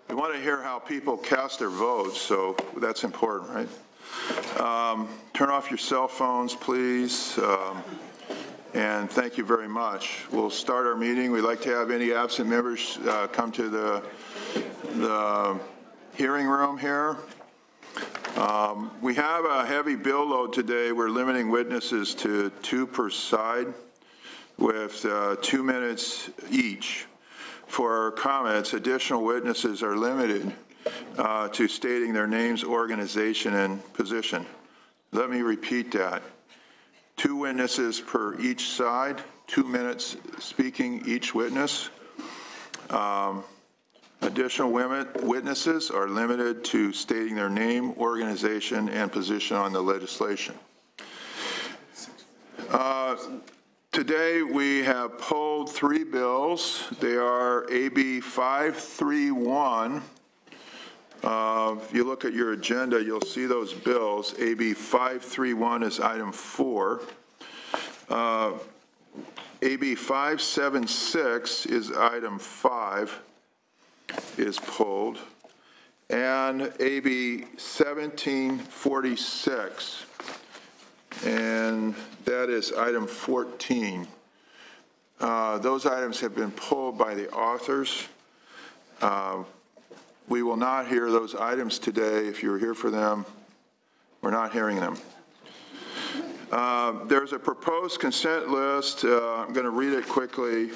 We want to hear how people cast their votes, so that's important, right? Turn off your cell phones, please. And thank you very much. We'll start our meeting. We'd like to have any absent members come to the hearing room here. We have a heavy bill load today. We're limiting witnesses to 2 per side with 2 minutes each. For comments, additional witnesses are limited to stating their names, organization, and position. Let me repeat that. 2 witnesses per each side, 2 minutes speaking each witness. Additional witnesses are limited to stating their name, organization, and position on the legislation. Today we have pulled 3 bills. They are AB 531. If you look at your agenda, you'll see those bills. AB 531 is item 4. AB 576 is item 5, is pulled. And AB 1746, and that is item 14. Those items have been pulled by the authors. We will not hear those items today. If you're here for them, we're not hearing them. There's a proposed consent list. I'm going to read it quickly.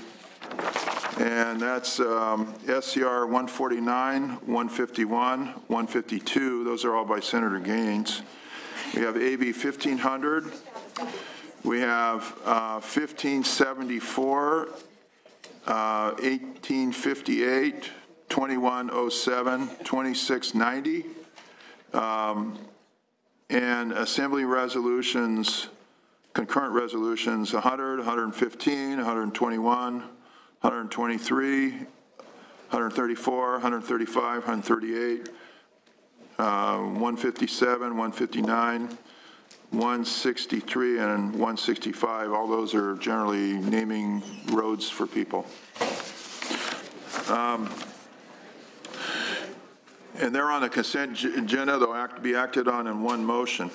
And that's SCR 149, 151, 152. Those are all by Senator Gaines. We have AB 1500. We have 1574, 1858, 2107, 2690, and Assembly resolutions, concurrent resolutions 100, 115, 121, 123, 134, 135, 138, 157, 159, 163, and 165. All those are generally naming roads for people. And they're on the consent agenda. They'll be acted on in one motion.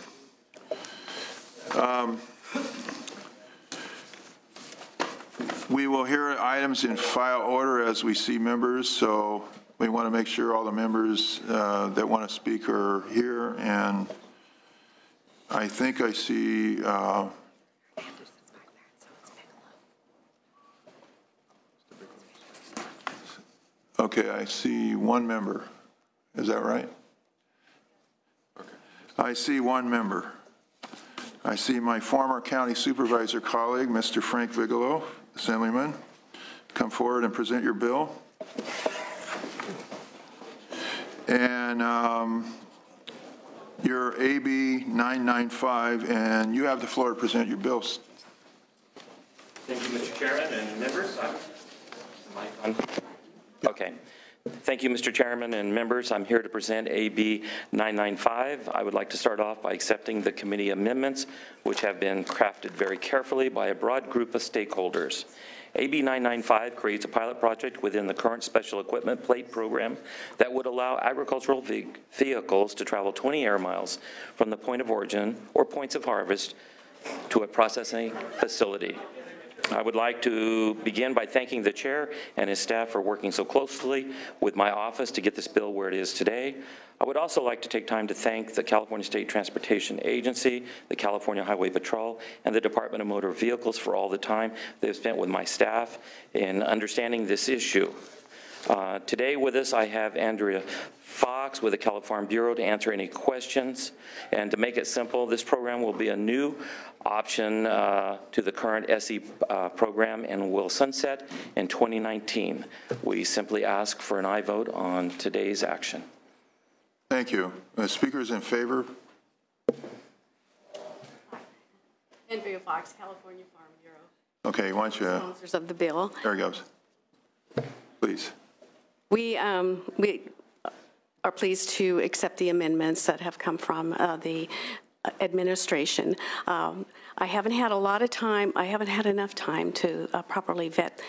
We will hear items in file order as we see members, so we want to make sure all the members that want to speak are here. And I think I see okay, I see 1 member. Is that right? Okay. I see 1 member. I see my former county supervisor colleague, Mr. Frank Bigelow, Assemblyman. Come forward and present your bill. And your AB 995, and you have the floor to present your bills. Thank you, Mr. Chairman and members. Okay. Thank you, Mr. Chairman and members. I'm here to present AB 995. I would like to start off by accepting the committee amendments, which have been crafted very carefully by a broad group of stakeholders. AB 995 creates a pilot project within the current special equipment plate program that would allow agricultural vehicles to travel 20 air miles from the point of origin or points of harvest to a processing facility. I would like to begin by thanking the chair and his staff for working so closely with my office to get this bill where it is today. I would also like to take time to thank the California State Transportation Agency, the California Highway Patrol, and the Department of Motor Vehicles for all the time they've spent with my staff in understanding this issue. Today with us, I have Andrea Fox with the Cal Farm Bureau to answer any questions. And to make it simple, this program will be a new option to the current SE program and will sunset in 2019. We simply ask for an aye vote on today's action. Thank you. Speakers in favor? Andrea Fox, California Farm Bureau. Okay, why don't you? Sponsors of the bill. There he goes. Please. We are pleased to accept the amendments that have come from the administration. I haven't had a lot of time. I haven't had enough time to properly vet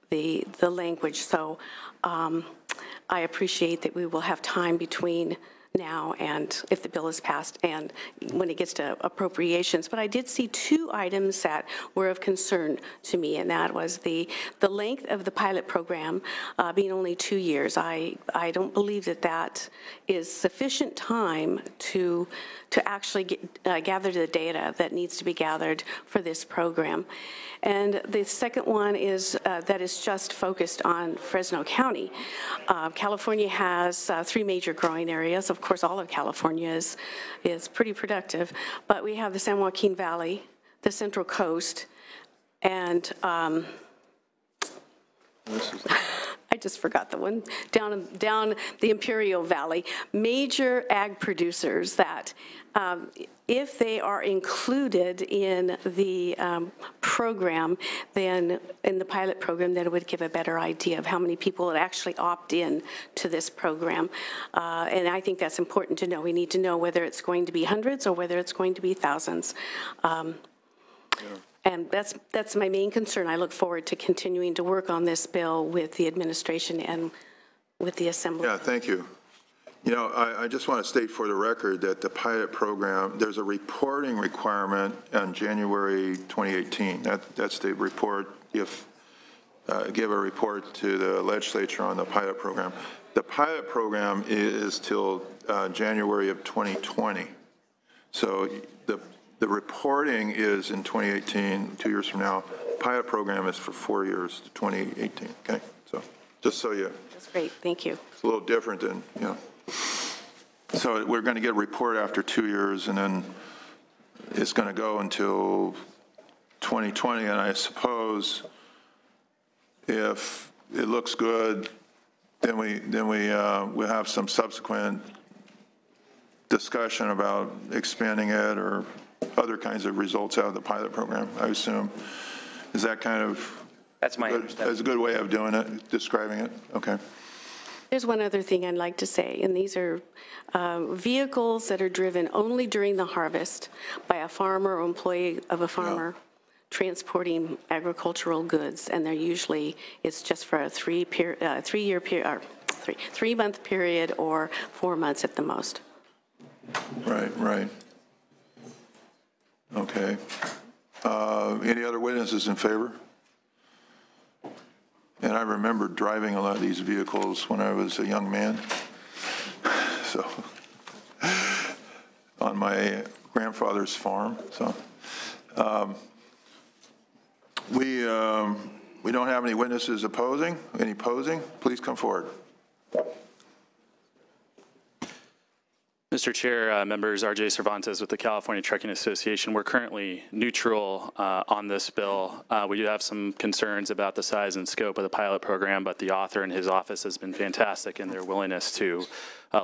the language. So I appreciate that we will have time between now and if the bill is passed and when it gets to appropriations. But I did see two items that were of concern to me, and that was the length of the pilot program being only 2 years. I don't believe that is sufficient time to actually gather the data that needs to be gathered for this program. And the second one is that is just focused on Fresno County. California has 3 major growing areas. Of course, all of California is pretty productive, but we have the San Joaquin Valley, the Central Coast, and I just forgot the one, down the Imperial Valley, major ag producers that if they are included in the program, then in the pilot program, then it would give a better idea of how many people would actually opt in to this program. And I think that's important to know. We need to know whether it's going to be hundreds or whether it's going to be thousands. And that's my main concern. I look forward to continuing to work on this bill with the administration and with the Assembly. Yeah, thank you. You know, I just want to state for the record that the pilot program, there's a reporting requirement on January 2018. That's the report, give a report to the legislature on the pilot program. The pilot program is till January of 2020. So the reporting is in 2018, 2 years from now. Pilot program is for 4 years to 2018, okay? So just so you. That's great, thank you. It's a little different than, you know. So we're going to get a report after 2 years, and then it's going to go until 2020. And I suppose if it looks good, then we'll have some subsequent discussion about expanding it or other kinds of results out of the pilot program, I assume. Is that kind of? That's my understanding. That's a good way of doing it, describing it? Okay. There's one other thing I'd like to say, and these are vehicles that are driven only during the harvest by a farmer or employee of a farmer transporting agricultural goods, and they're usually, it's just for a 3-month period or 4 months at the most. Right. Okay. Any other witnesses in favor? And I remember driving a lot of these vehicles when I was a young man. So, on my grandfather's farm. So, we don't have any witnesses opposing. Any opposing? Please come forward. Mr. Chair, members, RJ Cervantes with the California Trucking Association. We're currently neutral on this bill. We do have some concerns about the size and scope of the pilot program, but the author and his office has been fantastic in their willingness to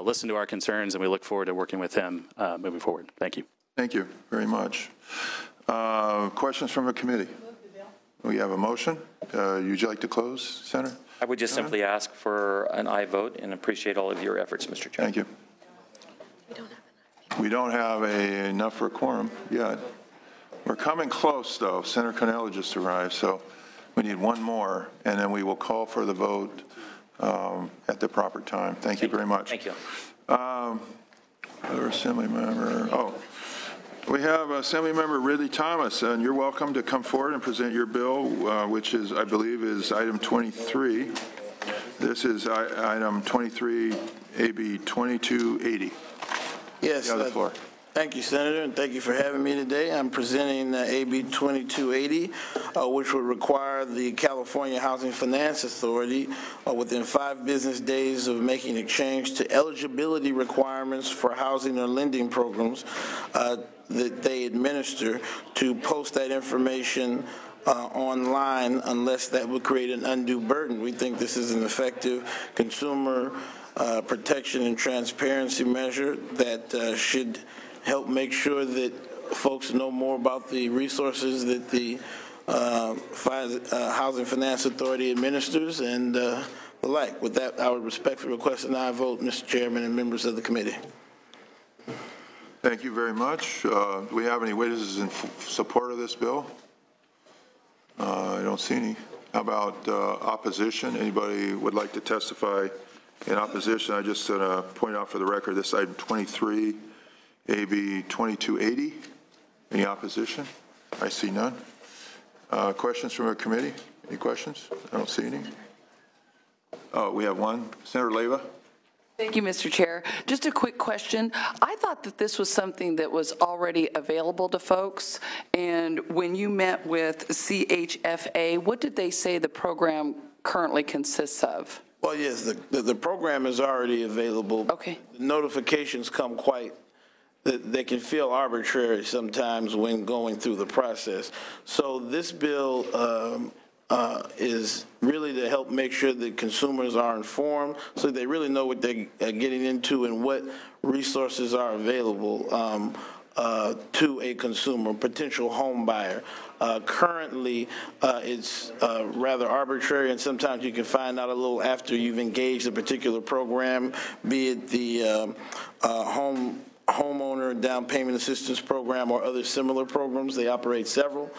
listen to our concerns, and we look forward to working with him moving forward. Thank you. Thank you very much. Questions from the committee? We have a motion. Would you like to close, Senator? I would just simply ask for an aye vote and appreciate all of your efforts, Mr. Chair. Thank you. We don't have enough for a quorum yet. We're coming close, though. Senator Cannella just arrived, so we need one more, and then we will call for the vote at the proper time. Thank you very much. Thank you. Other Assembly member. Oh, we have Assembly Member Ridley Thomas, and you're welcome to come forward and present your bill, which is, I believe, is item 23. This is item 23, AB 2280. Yes, You have the floor. Thank you, Senator, and thank you for having me today. I'm presenting AB 2280, which will require the California Housing Finance Authority within 5 business days of making a change to eligibility requirements for housing or lending programs that they administer to post that information online unless that would create an undue burden. We think this is an effective consumer protection and transparency measure that should help make sure that folks know more about the resources that the Housing Finance Authority administers and the like. With that, I would respectfully request an aye vote, Mr. Chairman and members of the committee. Thank you very much. Do we have any witnesses in support of this bill? I don't see any. How about opposition? Anybody would like to testify in opposition? I just point out for the record, this item 23, AB 2280. Any opposition? I see none. Questions from the committee? Any questions? I don't see any. Oh, we have one. Senator Leyva. Thank you, Mr. Chair. Just a quick question. I thought that this was something that was already available to folks, and when you met with CHFA, what did they say the program currently consists of? Well, yes, the program is already available. Okay. The notifications come they can feel arbitrary sometimes when going through the process. So this bill is really to help make sure that consumers are informed so they really know what they're getting into and what resources are available to a consumer, potential home buyer. Currently, it's rather arbitrary, and sometimes you can find out a little after you've engaged a particular program, be it the homeowner down payment assistance program or other similar programs. They operate several.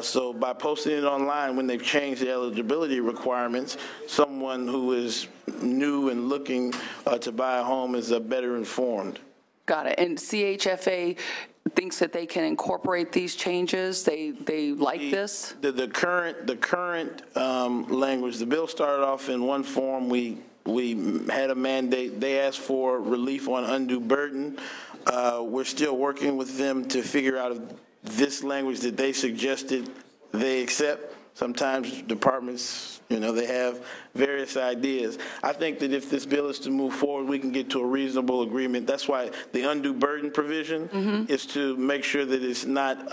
So by posting it online, when they've changed the eligibility requirements, someone who is new and looking to buy a home is better informed. Got it. And CHFA thinks that they can incorporate these changes? They like this? The current language, the bill started off in one form. We had a mandate. They asked for relief on undue burden. We're still working with them to figure out if this language that they suggested they accept. Sometimes departments, they have various ideas. I think that if this bill is to move forward, we can get to a reasonable agreement. That's why the undue burden provision is to make sure that it's not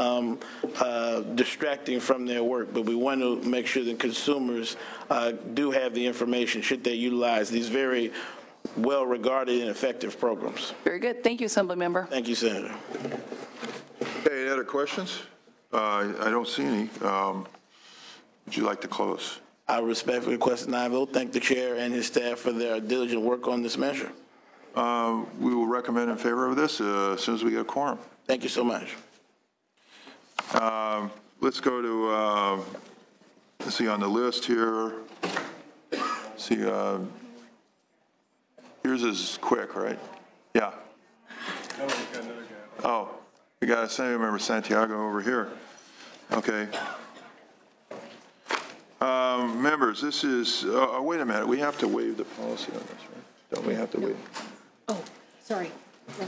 distracting from their work, but we want to make sure that consumers do have the information should they utilize these very well-regarded and effective programs. Very good. Thank you, Assemblymember. Thank you, Senator. Okay, any other questions? I don't see any. Would you like to close? I respectfully request an aye vote. Thank the chair and his staff for their diligent work on this measure. We will recommend in favor of this as soon as we get a quorum. Thank you so much. Let's go to, let's see on the list here. See, yours is quick, right? Yeah. Oh, we got Assemblymember Santiago over here. Okay. Members, this is, wait a minute, we have to waive the policy on this, right? Don't we have to waive? Oh, sorry.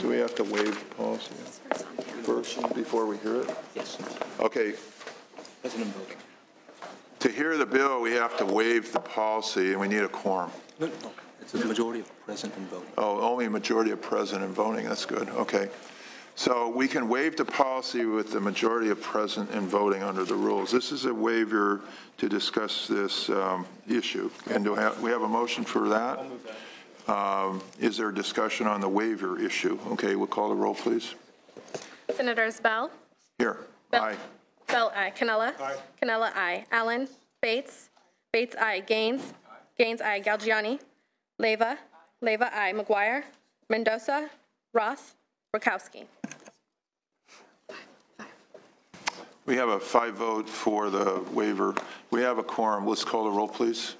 Do we have to waive the policy first before we hear it? Yes. Okay. President voting. To hear the bill, we have to waive the policy, and we need a quorum. No. It's a majority of present and voting. Oh, only a majority of present and voting. That's good. Okay. So we can waive the policy with the majority of present and voting under the rules. This is a waiver to discuss this issue. And we have a motion for that? Is there a discussion on the waiver issue? Okay, we'll call the roll, please. Senators Bell? Here. Bell. Aye. Bell, aye. Cannella? Aye. Cannella, aye. Allen? Bates? Bates, aye. Gaines? Gaines, aye. Galgiani? Leyva? Leyva, aye. McGuire? Mendoza? Roth? Rakowski. We have a 5-vote for the waiver. We have a quorum. Let's call the roll, please.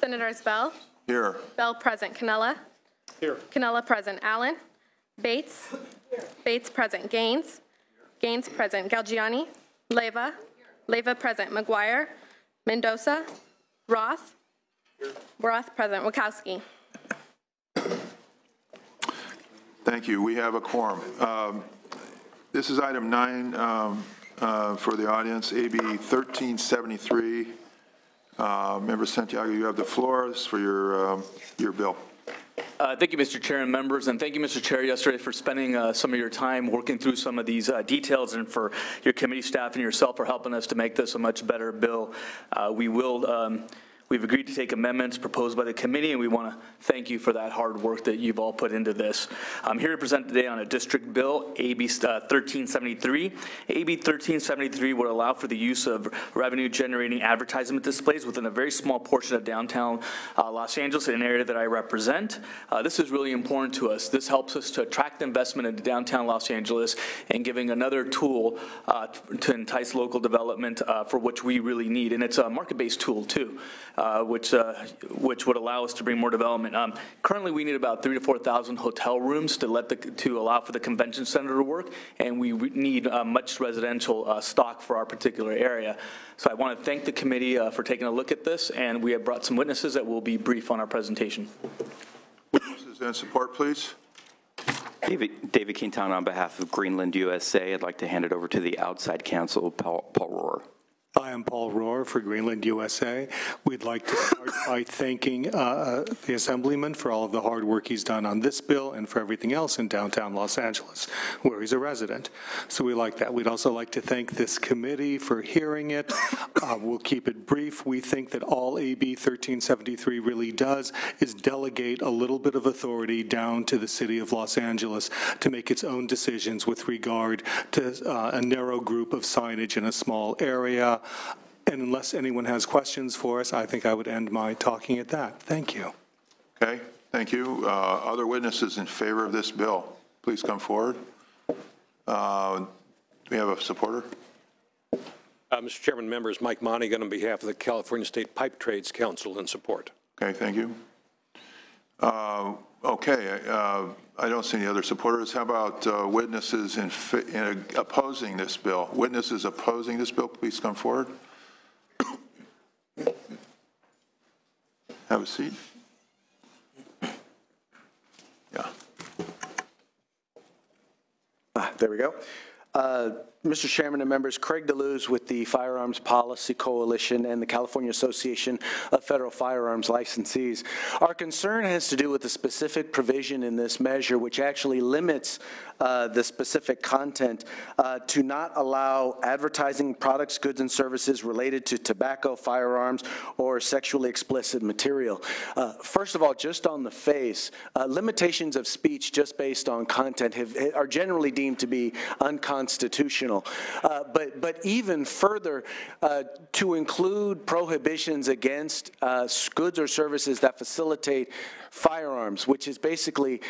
Senators Bell? Here. Bell present. Cannella? Here. Cannella present. Allen? Bates? Here. Bates present. Gaines? Gaines present. Galgiani? Leyva? Leyva present. McGuire? Mendoza? Roth? Here. Roth present. Rakowski. Thank you. We have a quorum. This is item 9 for the audience, AB 1373. Member Santiago, you have the floor. This is for your bill. Thank you, Mr. Chair and members, and thank you, Mr. Chair, yesterday for spending some of your time working through some of these details, and for your committee staff and yourself for helping us to make this a much better bill. We We've agreed to take amendments proposed by the committee, and we want to thank you for that hard work that you've all put into this. I'm here to present today on a district bill, AB 1373. AB 1373 would allow for the use of revenue-generating advertisement displays within a very small portion of downtown Los Angeles, an area that I represent. This is really important to us. This helps us to attract investment into downtown Los Angeles and giving another tool to entice local development for which we really need. And it's a market-based tool too, which would allow us to bring more development. Currently, we need about 3,000 to 4,000 hotel rooms to allow for the convention center to work, and we need much residential stock for our particular area. So I want to thank the committee for taking a look at this, and we have brought some witnesses that will be brief on our presentation. Witnesses and support, please. David Quintana on behalf of Greenland USA. I'd like to hand it over to the outside counsel, Paul Rohr. I am Paul Rohr for Greenland USA. We'd like to start by thanking the Assemblyman for all of the hard work he's done on this bill and for everything else in downtown Los Angeles, where he's a resident. So we like that. We'd also like to thank this committee for hearing it. We'll keep it brief. We think that all AB 1373 really does is delegate a little bit of authority down to the city of Los Angeles to make its own decisions with regard to a narrow group of signage in a small area. And unless anyone has questions for us, I think I would end my talking at that. Thank you. Okay, thank you. Other witnesses in favor of this bill, please come forward. Do we have a supporter? Mr. Chairman, members, Mike Monaghan on behalf of the California State Pipe Trades Council in support. Okay, thank you. Okay, I don't see any other supporters. How about witnesses in opposing this bill? Witnesses opposing this bill, please come forward. Have a seat. Yeah. There we go. Mr. Chairman and members, Craig DeLuz with the Firearms Policy Coalition and the California Association of Federal Firearms Licensees. Our concern has to do with the specific provision in this measure which actually limits the specific content to not allow advertising products, goods, and services related to tobacco, firearms, or sexually explicit material. First of all, just on the face, limitations of speech just based on content are generally deemed to be unconstitutional. But even further, to include prohibitions against goods or services that facilitate firearms, which is basically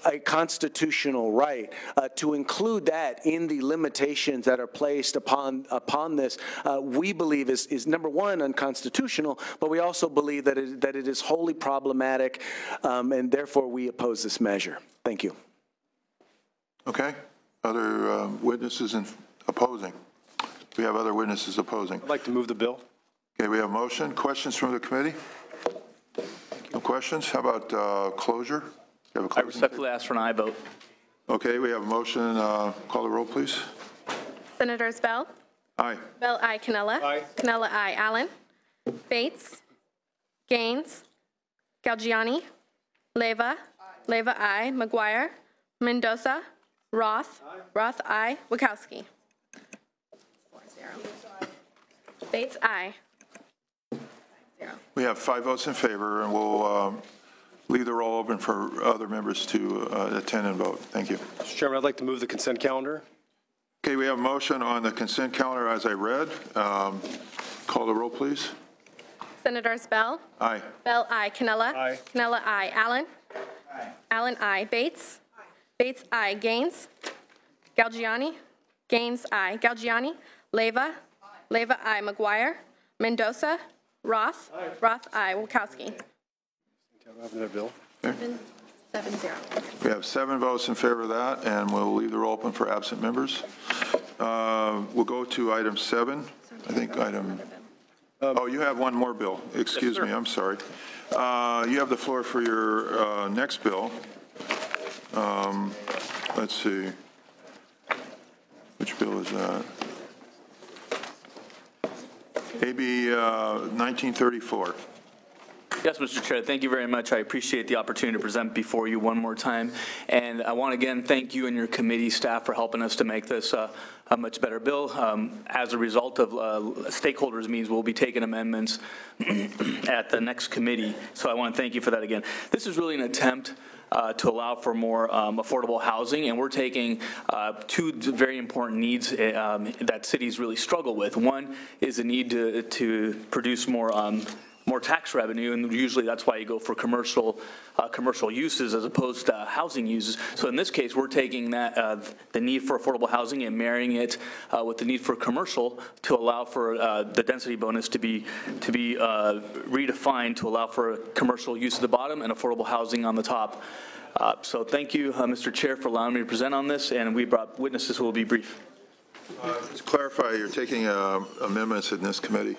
a constitutional right, to include that in the limitations that are placed upon this, we believe is number one, unconstitutional, but we also believe that it is wholly problematic, and therefore we oppose this measure. Thank you. Okay. Other witnesses in opposing? We have other witnesses opposing. I'd like to move the bill. Okay, we have a motion. Questions from the committee? No questions? How about closure? You have a I respectfully ask for an aye vote. Okay, we have a motion. Call the roll, please. Senators Bell? Aye. Bell, aye. Cannella? Aye. Cannella, aye. Allen? Bates? Gaines? Galgiani? Leyva? Leyva, aye. McGuire? Mendoza? Roth? Roth, aye. Wachowski? 4-0. Bates, aye. 0. We have 5 votes in favor, and we'll leave the roll open for other members to attend and vote. Thank you. Mr. Chairman, I'd like to move the consent calendar. Okay, we have a motion on the consent calendar as I read. Call the roll, please. Senators Bell? Aye. Bell, aye. Cannella? Aye. Cannella, aye. Allen? Aye. Allen, aye. Bates? Bates, aye. Gaines? Galgiani? Gaines, aye. Galgiani? Leyva? Leyva, aye. McGuire? Mendoza? Roth? Roth, aye. Wachowski? Bill. 7-0. We have 7 votes in favor of that, and we'll leave the roll open for absent members. We'll go to item 7. I think item... Oh, you have one more bill. Excuse me, I'm sorry. You have the floor for your next bill. Let's see. Which bill is that? AB 1934. Yes, Mr. Chair, thank you very much. I appreciate the opportunity to present before you one more time. And I want to again thank you and your committee staff for helping us to make this a much better bill. As a result of stakeholders meetings, we'll be taking amendments at the next committee. So I want to thank you for that again. This is really an attempt to allow for more affordable housing, and we're taking two very important needs that cities really struggle with. One is the need to produce more tax revenue, and usually that's why you go for commercial uses as opposed to housing uses. So in this case, we're taking that the need for affordable housing and marrying it with the need for commercial to allow for the density bonus to be redefined to allow for commercial use at the bottom and affordable housing on the top. So thank you, Mr. Chair, for allowing me to present on this, and we brought witnesses who will be brief. Just to clarify, you're taking amendments in this committee.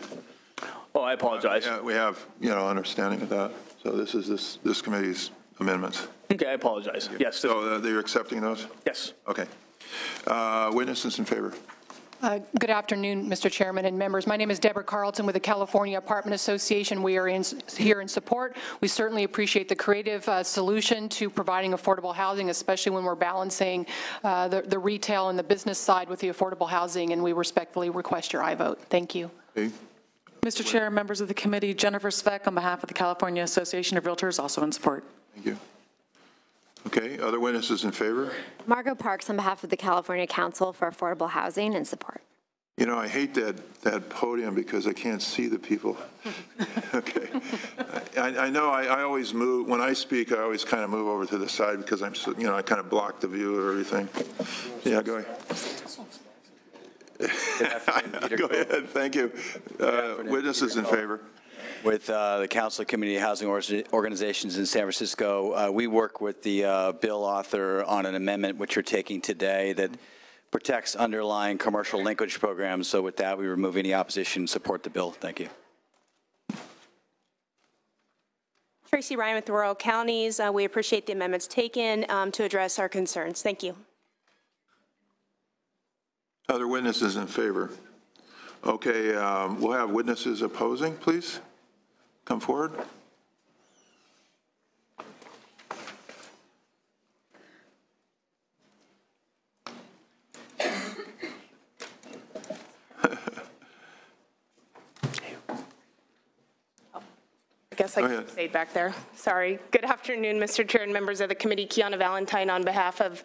Oh, I apologize. Yeah, we have, understanding of that. So this is this committee's amendments. Okay, I apologize. Yes. So you're accepting those? Yes. Okay. Witnesses in favor. Good afternoon, Mr. Chairman and members. My name is Deborah Carlton with the California Apartment Association. We are here in support. We certainly appreciate the creative solution to providing affordable housing, especially when we're balancing the retail and the business side with the affordable housing, and we respectfully request your aye vote. Thank you. Okay. Mr. Chair, members of the committee, Jennifer Sveck on behalf of the California Association of Realtors, also in support. Thank you. Okay, other witnesses in favor? Margot Parks on behalf of the California Council for Affordable Housing in support. I hate that podium because I can't see the people. Okay. I know I always move, when I speak, I always kind of move over to the side because I'm, I kind of block the view of everything. Yeah, go ahead. Good afternoon, Peter. Go ahead, thank you. Witnesses in favor. With the Council of Community Housing Organizations in San Francisco, we work with the bill author on an amendment which you're taking today that protects underlying commercial linkage programs. So with that, we remove any opposition and support the bill. Thank you. Tracy Ryan with Royal Counties. We appreciate the amendments taken to address our concerns. Thank you. Other witnesses in favor? Okay, we'll have witnesses opposing, please. Come forward. I guess I stayed back there. Sorry. Good afternoon, Mr. Chair and members of the committee. Kiana Valentine on behalf of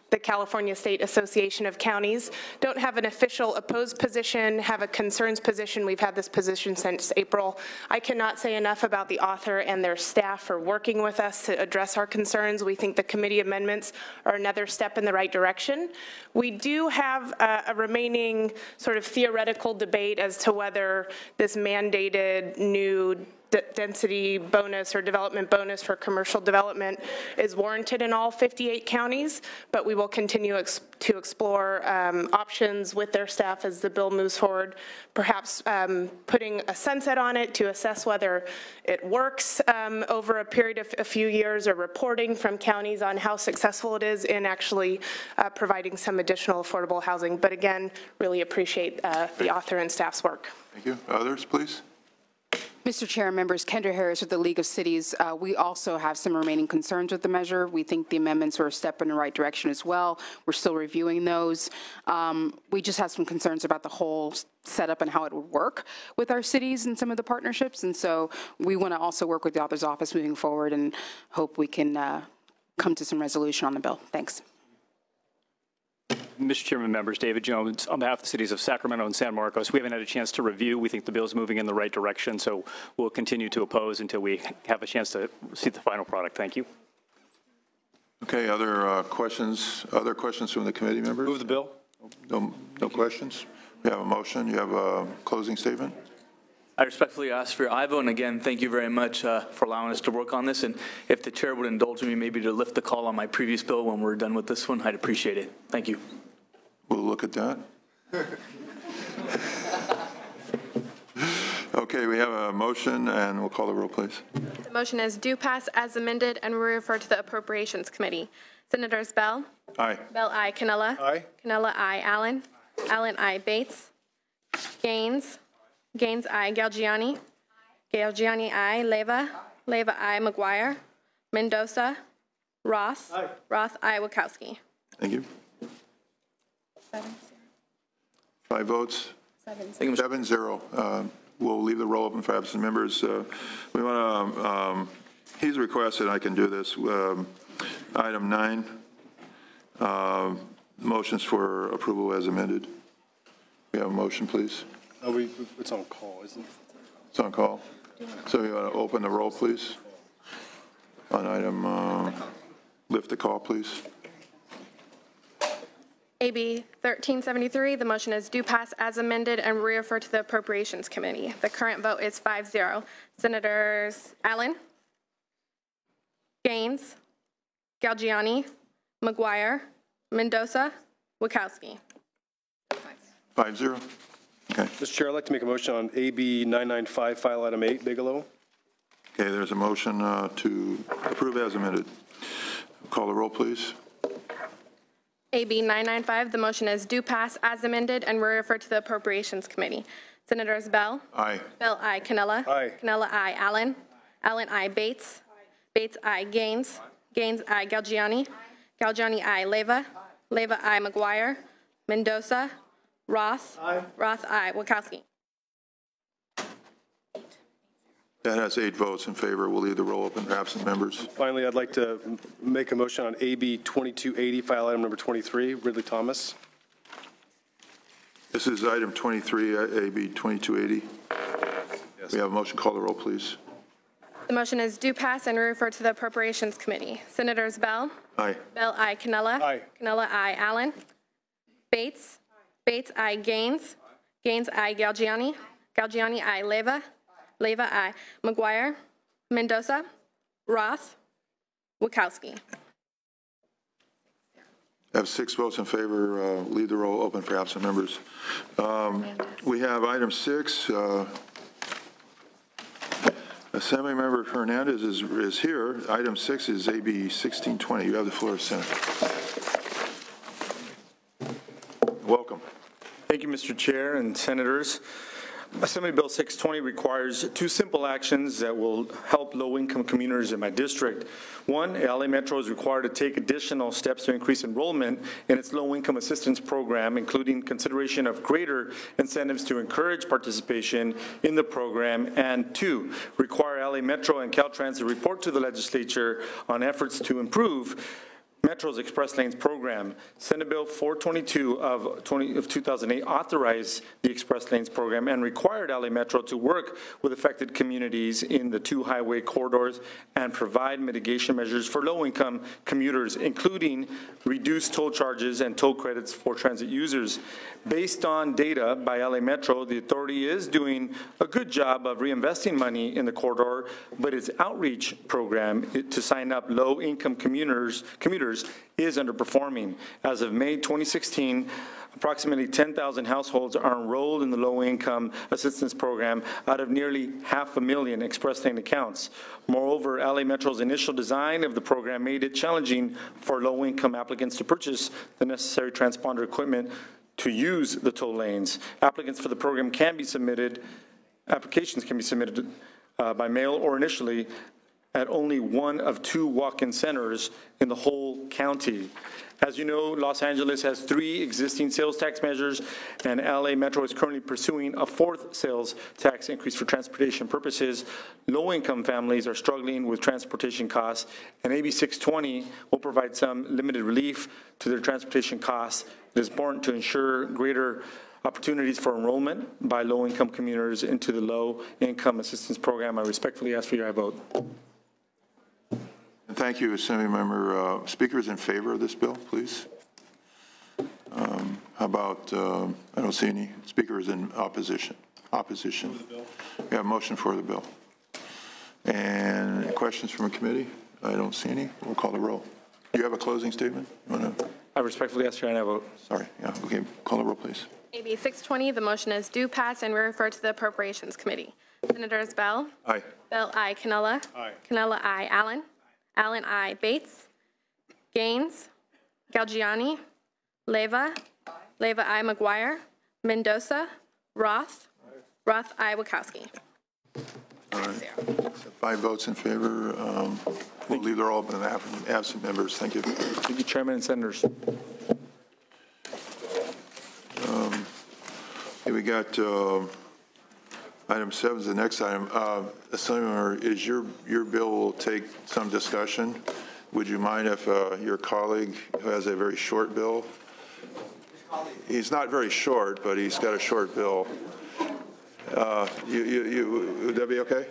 the California State Association of Counties. Don't have an official opposed position, have a concerns position. We've had this position since April. I cannot say enough about the author and their staff for working with us to address our concerns. We think the committee amendments are another step in the right direction. We do have a remaining sort of theoretical debate as to whether this mandated new density bonus or development bonus for commercial development is warranted in all 58 counties, but we will continue to explore options with their staff as the bill moves forward, perhaps putting a sunset on it to assess whether it works over a period of a few years, or reporting from counties on how successful it is in actually providing some additional affordable housing. But again, really appreciate the author and staff's work. Thank you. Others, please. Mr. Chair, members, Kendra Harris with the League of Cities. We also have some remaining concerns with the measure. We think the amendments are a step in the right direction as well. We're still reviewing those. We just have some concerns about the whole setup and how it would work with our cities and some of the partnerships. And so we want to also work with the author's office moving forward and hope we can come to some resolution on the bill. Thanks. Mr. Chairman, members, David Jones, on behalf of the cities of Sacramento and San Marcos, we haven't had a chance to review. We think the bill is moving in the right direction, so we'll continue to oppose until we have a chance to see the final product. Thank you. Okay, other questions? Other questions from the committee members? Move the bill. No questions? We have a motion. You have a closing statement? I respectfully ask for your aye vote, and again, thank you very much for allowing us to work on this. And if the chair would indulge me maybe to lift the call on my previous bill when we're done with this one, I'd appreciate it. Thank you. We'll look at that. Okay, we have a motion, and we'll call the roll, please. The motion is due pass as amended and refer to the Appropriations Committee. Senators Bell? Aye. Bell, aye. Cannella? Aye. Cannella, aye. Allen? Allen, aye. Bates? Gaines? Gaines, aye. Galgiani? Galgiani, aye. Leyva aye. McGuire. Mendoza. Roth. Roth, aye. Wachowski. Thank you. 5 votes. 7-0. We'll leave the roll open for absent members. We want to, he's requested, I can do this. Item 9, motions for approval as amended. We have a motion, please. It's on call, isn't it? It's on call. So you want to open the roll, please? On item, lift the call, please. AB 1373, the motion is do pass as amended and refer to the Appropriations Committee. The current vote is 5-0. Senators Allen, Gaines, Galgiani, McGuire, Mendoza, Wachowski. 5-0. Okay. Mr. Chair, I'd like to make a motion on AB 995, file item 8, Bigelow. Okay, there's a motion to approve as amended. Call the roll, please. AB 995, the motion is do pass as amended and refer to the Appropriations Committee. Senators Bell? Aye. Bell, aye. Canella? Aye. Canella, aye. Allen? Allen, aye. Bates? Bates, aye. Gaines? Gaines, aye. Galgiani? Galgiani, aye. Leyva? Leyva, aye. McGuire? Mendoza? Roth? Roth, aye. Wachowski. That has 8 votes in favor. We'll leave the roll open for absent members. Finally, I'd like to make a motion on AB 2280, file item number 23, Ridley Thomas. This is item 23, AB 2280. Yes. We have a motion. Call the roll, please. The motion is do pass and refer to the Appropriations Committee. Senators Bell? Aye. Bell, aye. Canella? Aye. Canella, aye. Allen? Bates? Bates, aye. Gaines? Gaines, aye. Galgiani? Galgiani, aye. Leyva? Leyva, aye. McGuire? Mendoza? Roth? Wachowski. I have 6 votes in favor. Leave the roll open for absent members. We have item 6. Assemblymember Hernandez is here. Item 6 is AB 1620. You have the floor, Senator. Welcome. Thank you, Mr. Chair and Senators. Assembly Bill 620 requires 2 simple actions that will help low-income commuters in my district. 1, LA Metro is required to take additional steps to increase enrollment in its low-income assistance program, including consideration of greater incentives to encourage participation in the program. And 2, require LA Metro and Caltrans to report to the legislature on efforts to improve Metro's Express Lanes program. Senate Bill 422 of 2008 authorized the Express Lanes program and required LA Metro to work with affected communities in the 2 highway corridors and provide mitigation measures for low-income commuters, including reduced toll charges and toll credits for transit users. Based on data by LA Metro, the authority is doing a good job of reinvesting money in the corridor, but its outreach program to sign up low-income commuters is underperforming. As of May 2016, approximately 10,000 households are enrolled in the low-income assistance program out of nearly 500,000 Express Lane accounts. Moreover, LA Metro's initial design of the program made it challenging for low-income applicants to purchase the necessary transponder equipment to use the toll lanes. Applications can be submitted by mail or initially at only 1 of 2 walk-in centers in the whole county. As you know, Los Angeles has 3 existing sales tax measures, and LA Metro is currently pursuing a 4th sales tax increase for transportation purposes. Low-income families are struggling with transportation costs, and AB 620 will provide some limited relief to their transportation costs. It is important to ensure greater opportunities for enrollment by low-income commuters into the low-income assistance program. I respectfully ask for your vote. Thank you, Assemblymember. Speakers in favor of this bill, please. How about, I don't see any speakers in opposition. We have a motion for the bill. And questions from a committee? I don't see any. We'll call the roll. Do you have a closing statement? I respectfully ask for your vote. Sorry. Yeah. Okay. Call the roll, please. AB 620, the motion is do pass and refer to the Appropriations Committee. Senators Bell? Aye. Bell, aye. Canella? Aye. Canella, aye. Allen? Allen, aye. Bates? Gaines? Galgiani? Leyva? Leyva, aye. McGuire? Mendoza? Roth? Roth, aye. Wachowski. right. So 5 votes in favor. We'll leave the roll open and absent members. Thank you. Thank you, Chairman and Senators. Okay, we got item 7 is the next item. Assemblymember, is your bill will take some discussion. Would you mind if your colleague who has a very short bill, he's not very short, but he's got a short bill, would that be okay?